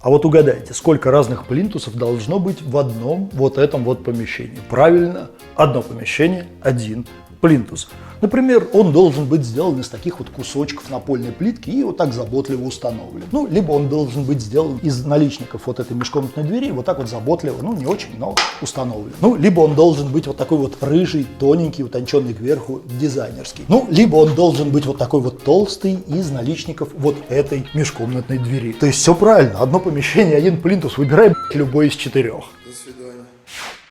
А вот угадайте, сколько разных плинтусов должно быть в одном вот этом вот помещении? Правильно, одно помещение, один плинтус. Например, он должен быть сделан из таких вот кусочков напольной плитки и вот так заботливо установлен. Ну, либо он должен быть сделан из наличников вот этой межкомнатной двери, вот так вот заботливо, ну, не очень, но установлен. Ну, либо он должен быть вот такой вот рыжий, тоненький, утонченный кверху, дизайнерский. Ну, либо он должен быть вот такой вот толстый из наличников вот этой межкомнатной двери. То есть все правильно, одно помещение, один плинтус, выбирай любой из 4. До свидания.